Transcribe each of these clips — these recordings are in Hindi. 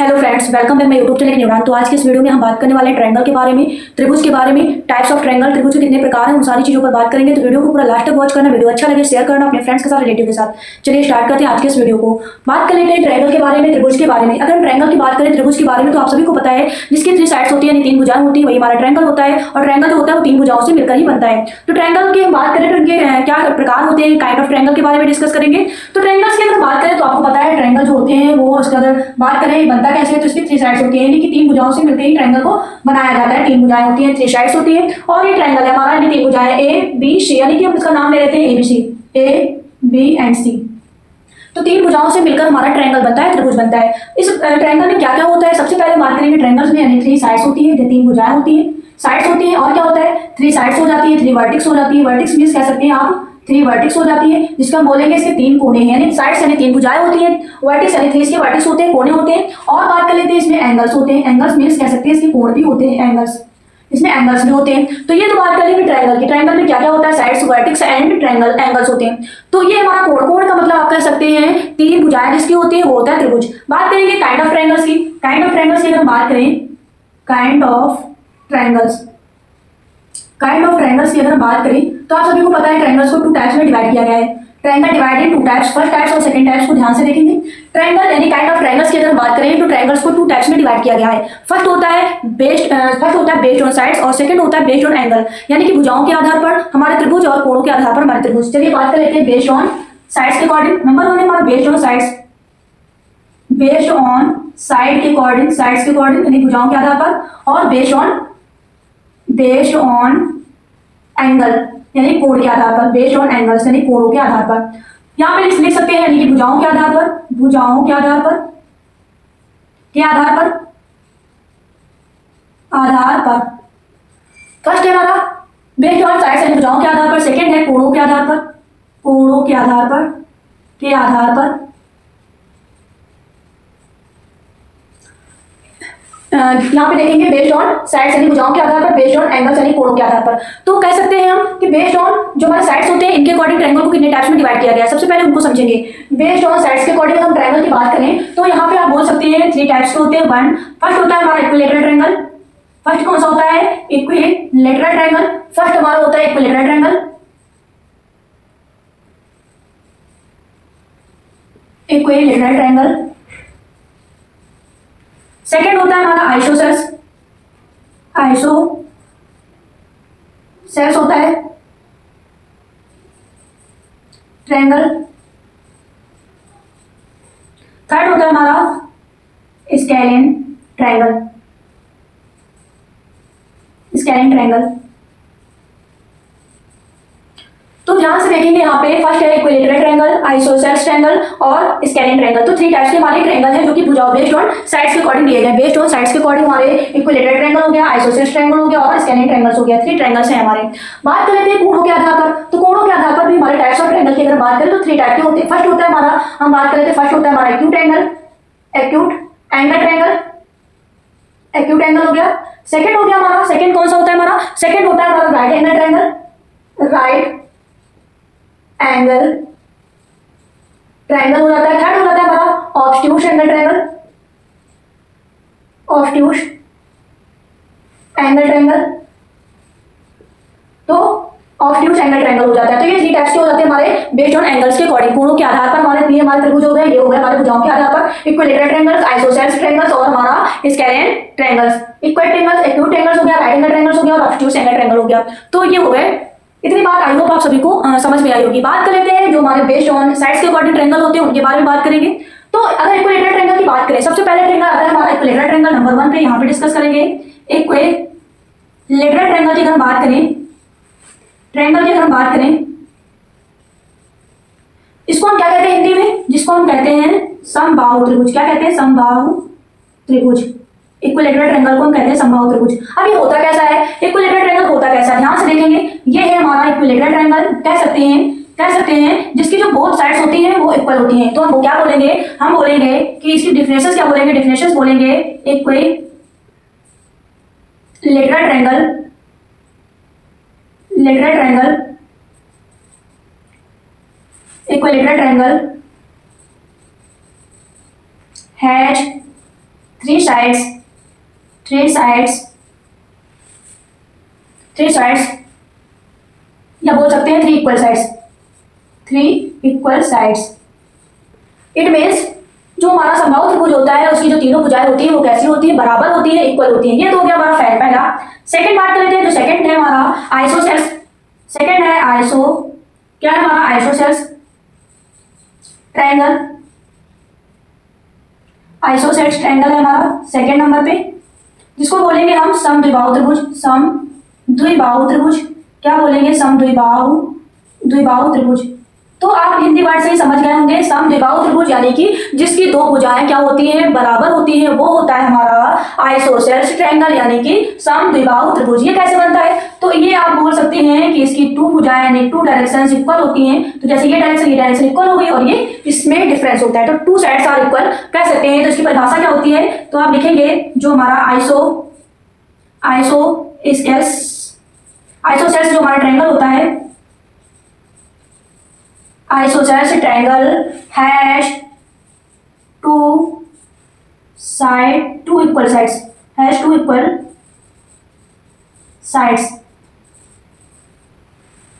Hello friends, welcome back my YouTube channel neuron. तो आज के इस वीडियो में हम बात करने वाले हैं ट्रायंगल के बारे में, त्रिभुज के बारे में, टाइप्स ऑफ ट्रायंगल, त्रिभुज के कितने प्रकार हैं, उन सारी चीजों पर बात करेंगे। तो वीडियो को पूरा लास्ट तक वॉच करना। वीडियो अच्छा लगे शेयर करना अपने फ्रेंड्स के साथ, रिलेटिव के साथ। चलिए स्टार्ट करते हैं आज के इस वीडियो को। बात कर लेते हैं ट्रायंगल के बारे में, त्रिभुज के बारे में। अगर हम ट्रायंगल की बात करें त्रिभुज के बारे में तो आप सभी को पता है जिसकी 3 साइड्स होती है यानी 3 भुजाएं होती है वही हमारा ट्रायंगल होता है। और ट्रायंगल जो होता है वो 3 भुजाओं से मिलकर ही बनता है। तो ट्रायंगल की बात करें तो इनके क्या प्रकार होते हैं, काइंड ऑफ ट्रायंगल के बारे में डिस्कस करेंगे। तो ट्रायंगल्स की अगर बात करें तो आपको पता है ट्रायंगल जो होते हैं वो उसका अगर बात करें बनता कैसे है तो इसकी 3 साइड्स होती है यानी कि 3 भुजाओं से मिलकर ही ट्रायंगल को बनाया जाता है। 3 भुजाएं होती हैं, 3 साइड्स होती है और ये ट्रायंगल है हमारा यानी 3 भुजाएं ए बी सी यानी कि हम इसका नाम ले लेते हैं एबीसी, ए बी एंड सी। तो 3 भुजाओं से मिलकर हमारा ट्रायंगल बनता है, त्रिभुज बनता है। इस ट्रायंगल में क्या क्या होता है सबसे पहले बात करेंगे। ट्रायंगल्स में यानी 3 साइड्स होती है, 3 भुजाएं होती है, साइड्स होती है और क्या होता है 3 साइड्स हो जाती है, 3 वर्टेक्स हो जाती है। वर्टेक्स मींस कह सकते हैं आप 3 वर्टेक्स हो जाती है जिसका हम बोलेंगे इसके 3 कोने हैं यानी साइड्स यानी 3 भुजाएं होती हैं, वर्टेक्स यानी 3 इसके वर्टेक्स होते हैं, कोने होते हैं। और बात कर लेते हैं इसमें एंगल्स होते हैं। एंगल्स मींस कह सकते हैं इसके कोण भी होते हैं, एंगल्स इसमें एंगल्स भी होते हैं। तो ये तो बात करेंगे ट्रायंगल की। ट्रायंगल में क्या क्या होता है sides, vertex and triangle angles होते हैं। तो ये हमारा कोण, कोण का मतलब आप कह सकते हैं 3 भुजाएं जिसकी होती है वो होता है त्रिभुज। बात करेंगे काइंड ऑफ ट्रायंगल्स की। काइंड ऑफ ट्रायंगल्स की अगर बात करें, kind of triangles, kind of triangles की अगर बात करें तो आप सभी को पता है ट्रायंगल्स को 2 टाइप्स में डिवाइड किया गया है। Triangle divided in 2 types, first types और सेकंड टाइप्स को ध्यान से देखेंगे। ट्रायंगल यानी काइंड ऑफ ट्रायंगल्स की अगर बात करें तो ट्रायंगल्स को 2 टाइप्स में डिवाइड किया गया है। फर्स्ट होता है बेस्ड ऑन साइड्स और सेकंड होता है बेस्ड ऑन एंगल यानी कि भुजाओं के आधार पर हमारे त्रिभुज और कोणों के आधार पर हमारे त्रिभुज। चलिए बात कर लेते हैं बेस्ड ऑन साइड्स के अकॉर्डिंग। नंबर 1 है हमारा based on sides, based on side के अकॉर्डिंग, साइड्स के अकॉर्डिंग यानी भुजाओं के आधार पर। और बेस्ड ऑन एंगल यानी कोण के आधार पर, बेस्ड ऑन एंगल्स यानी कोणों के आधार पर। यहां पे लिख सकते हैं यानी कि भुजाओं के आधार पर, भुजाओं के आधार पर, के आधार पर, आधार पर। फर्स्ट है हमारा बेस्ड ऑन साइड्स यानी भुजाओं के आधार पर, सेकंड है कोणों के आधार पर, कोणों के आधार पर, के आधार पर। यहाँ पे देखेंगे बेस्ड ऑन साइड्स यानी भुजाओं के आधार पर, बेस्ड ऑन एंगल्स यानी कोणों के आधार पर। तो कह सकते हैं हम कि बेस्ड ऑन जो हमारे साइड्स होते हैं इनके अकॉर्डिंग ट्रायंगल को कितने टाइप्स में डिवाइड किया गया है। सबसे पहले उनको समझेंगे। बेस्ड ऑन साइड्स के अकॉर्डिंग हम ट्रायंगल की बात करें तो यहाँ पे आप बोल सकते हैं 3 टाइप्स के होते हैं। फर्स्ट होता है हमारा इक्विलेटरल ट्रायंगल। फर्स्ट कौन सा होता है इक्विलेटरल ट्रायंगल। फर्स्ट हमारा होता है equilateral triangle, equilateral triangle. Second होता है हमारा आइसोसेल्स, आइसोसेल्स होता है ट्रायंगल। थर्ड होता है हमारा स्केलियन ट्रायंगल, स्केलियन ट्रायंगल। तो ध्यान से देखेंगे यहाँ पे फर्स्ट है इक्विलेटरल ट्रायंगल, आइसोसेल्स ट्रायंगल और स्केलियन ट्रायंगल। तो 3 टाइप्स के हमारे ट्रायंगल है जो कि भुजाओं बेस्ड ऑन साइड्स के अकॉर्डिंग दिए गए। बेस्ड ऑन साइड्स के अकॉर्डिंग हमारे इक्विलेटरल ट्रायंगल हो गया, आइसोसेल्स ट्रायंगल हो गया और स्केलियन ट्रायंगल्स हो गया। 3 ट्रायंगल्स हैं हमारे। बात कर लेते हैं कोणों के आधार पर। तो कोणों के आधार पर भी हमारे टाइप्स ऑफ ट्रायंगल की अगर बात करें तो 3 टाइप के होते हैं। फर्स्ट होता है हमारा, हम बात कर लेते हैं फर्स्ट होता है हमारा acute angle, acute angle triangle, acute angle हो गया। सेकंड हो गया हमारा, सेकंड कौन सा होता है हमारा, सेकंड होता है हमारा right angle triangle, right angle triangle हो जाता है। थर्ड हो जाता है हमारा obtuse angle triangle, obtuse angle triangle. तो ऑब्ट्यूज एंगल ट्रायंगल हो जाता है। तो ये 3 टाइप्स के हो जाते हैं हमारे बेस्ड ऑन एंगल्स के अकॉर्डिंग। कोणों के आधार पर हमारे हमारे त्रिभुज हो गए, ये हो गए हमारे भुजाओं के आधार पर इक्विलेटरल ट्रायंगल्स, आइसोसेल्स ट्रायंगल्स और हमारा scalene triangles. Equal triangles, acute triangles हो गया, राइट एंगल ट्रायंगल्स हो गया और ऑब्ट्यूज एंगल ट्रायंगल हो गया। तो ये हो गए। इतनी बात आई होप आप सभी को समझ में आई होगी। बात कर लेते हैं जो हमारे बेस्ड ऑन साइड्स के अकॉर्डिंग ट्रायंगल होते हैं उनके बारे में बात करेंगे। तो अगर इक्विलेटरल ट्रायंगल की बात करें, सबसे पहले ट्रायंगल आता है हमारा इक्विलेटरल ट्रायंगल। नंबर 1 पे यहाँ पे डिस्कस करेंगे। इक्विलेटरल ट्रायंगल की अगर बात करें, ट्रायंगल की अगर बात करें, इसको हम क्या कहते हैं हिंदी में, जिसको हम कहते हैं समबाहु त्रिभुज। क्या कहते हैं, समबाहु त्रिभुज। इक्विलेटरल ट्रायंगल को हम कहते हैं समबाहु त्रिभुज। अब ये होता कैसा है, इक्विलेटरल ट्रायंगल होता कैसा है, ध्यान से देखेंगे। ये है हमारा इक्विलेटरल ट्रायंगल, कह सकते हैं जिसकी जो बोथ साइड्स होती हैं वो इक्वल होती हैं। तो हम क्या बोलेंगे, हम बोलेंगे कि इसकी डिफरेंसेस क्या बोलेंगे, डिफरेंसेस बोलेंगे equilateral triangle, lateral triangle, equilateral triangle has 3 sides, 3 sides, 3 sides, या बोल सकते हैं 3 equal sides, 3 equal sides। It means जो हमारा समबाहु त्रिभुज होता है उसकी जो तीनों भुजाएं होती है वो कैसी होती है, बराबर होती है, इक्वल होती है। ये तो हो गया हमारा पहला। सेकंड बात कर लेते हैं, जो सेकंड है हमारा आइसोसेल्स। सेकंड है आइसो, क्या है हमारा आइसोसेल्स ट्रायंगल। आइसोसेल्स ट्रायंगल है हमारा सेकंड नंबर पे, जिसको बोलेंगे हम समद्विबाहु त्रिभुज। समद्विबाहु त्रिभुज क्या बोलेंगे, समद्विबाहु त्रिभुज। तो आप हिंदी वर्ड से ही समझ गए होंगे, समद्विबाहु त्रिभुज यानी कि जिसकी दो भुजाएं क्या होती हैं, बराबर होती हैं, वो होता है हमारा आइसोसेल्स ट्रायंगल यानी कि समद्विबाहु त्रिभुज। ये कैसे बनता है, तो ये आप बोल सकते हैं कि इसकी 2 भुजाएं यानी 2 डायरेक्शंस इक्वल होती हैं। तो जैसे ये डायरेक्शन इक्वल हो गई और ये इसमें डिफरेंस होता है, तो 2 साइड्स आर इक्वल कह सकते हैं। तो इसकी परिभाषा क्या होती है, तो आप लिखेंगे जो हमारा आइसोसेल्स जो हमारा ट्रायंगल होता है, isosceles triangle has 2 equal sides, has 2 equal sides.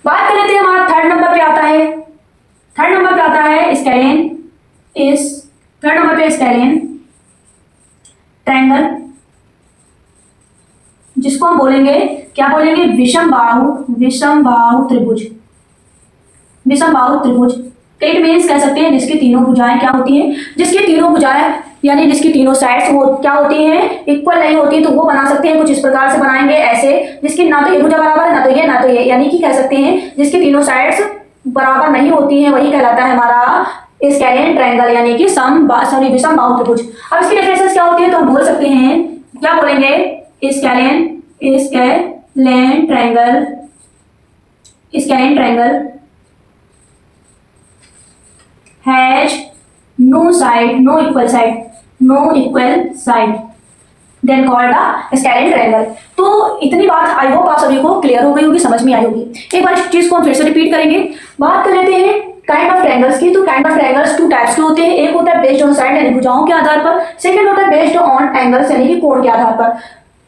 बात कर लेते हैं हमारा थर्ड नंबर पे आता है, स्केलियन ट्रायंगल, जिसको हम बोलेंगे, क्या बोलेंगे, विषमबाहु त्रिभुज। इट मीन्स कह सकते हैं जिसकी तीनों भुजाएं क्या होती हैं, जिसकी तीनों भुजाएं यानी जिसकी तीनों साइड्स वो क्या होती हैं, इक्वल नहीं होती, तो वो बना सकते हैं कुछ इस प्रकार से बनाएंगे ऐसे, जिसकी ना तो ये भुजा बराबर है, ना तो ये, यानी कि कह सकते हैं जिसकी तीनों साइड्स बराबर नहीं होती हैं, वही कहलाता है हमारा स्केलियन ट्रायंगल यानी कि विषमबाहु त्रिभुज। अब इसकी डिफरेंसेस क्या होती है, तो हम बोल सकते हैं, क्या बोलेंगे, scalene triangle has no equal side then called a scalene triangle। तो इतनी बात आई होप आप सभी को क्लियर हो गई होगी, समझ में आई होगी। एक बार इस चीज को हम फिर से रिपीट करेंगे। बात कर लेते हैं काइंड ऑफ ट्रायंगल्स की। तो काइंड ऑफ ट्रायंगल्स 2 टाइप्स के होते हैं, एक होता है बेस्ड ऑन साइड यानी भुजाओं के आधार पर, सेकंड होता है बेस्ड ऑन एंगल्स यानी कि कोण के आधार पर।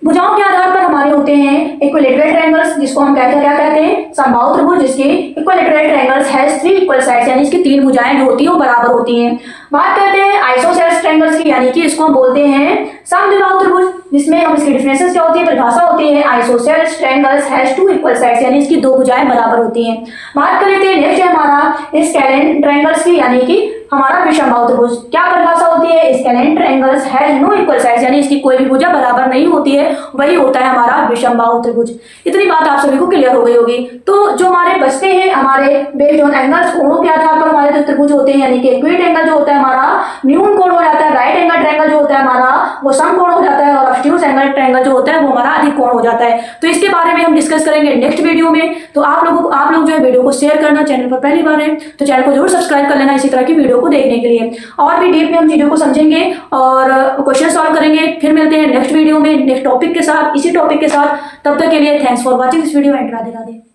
भुजाओं के आधार पर हमारे होते हैं इक्विलैटरल ट्रायंगल्स, जिसको हम क्या कहते हैं, समबाहु त्रिभुज, जिसके equilateral triangles has 3 equal sides यानी इसकी 3 भुजाएं जो होती हैं वो बराबर होती हैं। बात करते हैं आइसोसेल्स ट्रायंगल्स की, यानी कि इसको हम बोलते हैं समद्विबाहु त्रिभुज, जिसमें हम इसकी डिफरेंसेस क्या होती है, परिभाषा होती है, isosceles triangles has 2 equal sides यानी इसकी 2 भुजाएं बराबर होती हैं। बात कर लेते हैं नेक्स्ट है हमारा स्केलियन ट्रायंगल्स की, यानी कि हमारा विषमबाहु त्रिभुज। क्या परिभाषा होती है, scalene triangles has no equal sides यानी इसकी कोई भी भुजा बराबर नहीं होती है, वही होता है हमारा विषमबाहु त्रिभुज। इतनी बात आप सभी को क्लियर हो गई होगी। तो जो हमारे बचते हैं हमारे बेस्ड ऑन एंगल्स, कोणों के आधार पर हमारे जो त्रिभुज होते हैं, यानी कि एक्यूट एंगल जो होता है हमारा न्यून कोण हो जाता है, राइट एंगल ट्रायंगल जो होता है हमारा वो सम कोण हो जाता है, और ऑब्ट्यूज एंगल ट्रायंगल जो होता है वो हमारा अधिक कोण हो जाता है। तो इसके बारे में हम डिस्कस करेंगे नेक्स्ट वीडियो में। तो आप लोग जो है वीडियो को शेयर करना, चैनल पर पहली बार है तो चैनल को जरूर सब्सक्राइब कर लेना इसी तरह की वीडियो को देखने के लिए। और भी डीप में हम चीजों को समझेंगे और क्वेश्चन सॉल्व करेंगे। फिर मिलते हैं नेक्स्ट वीडियो में नेक्स्ट टॉपिक के साथ, इसी टॉपिक के साथ। तब तक के लिए thanks for watching this video and Radhe Radhe.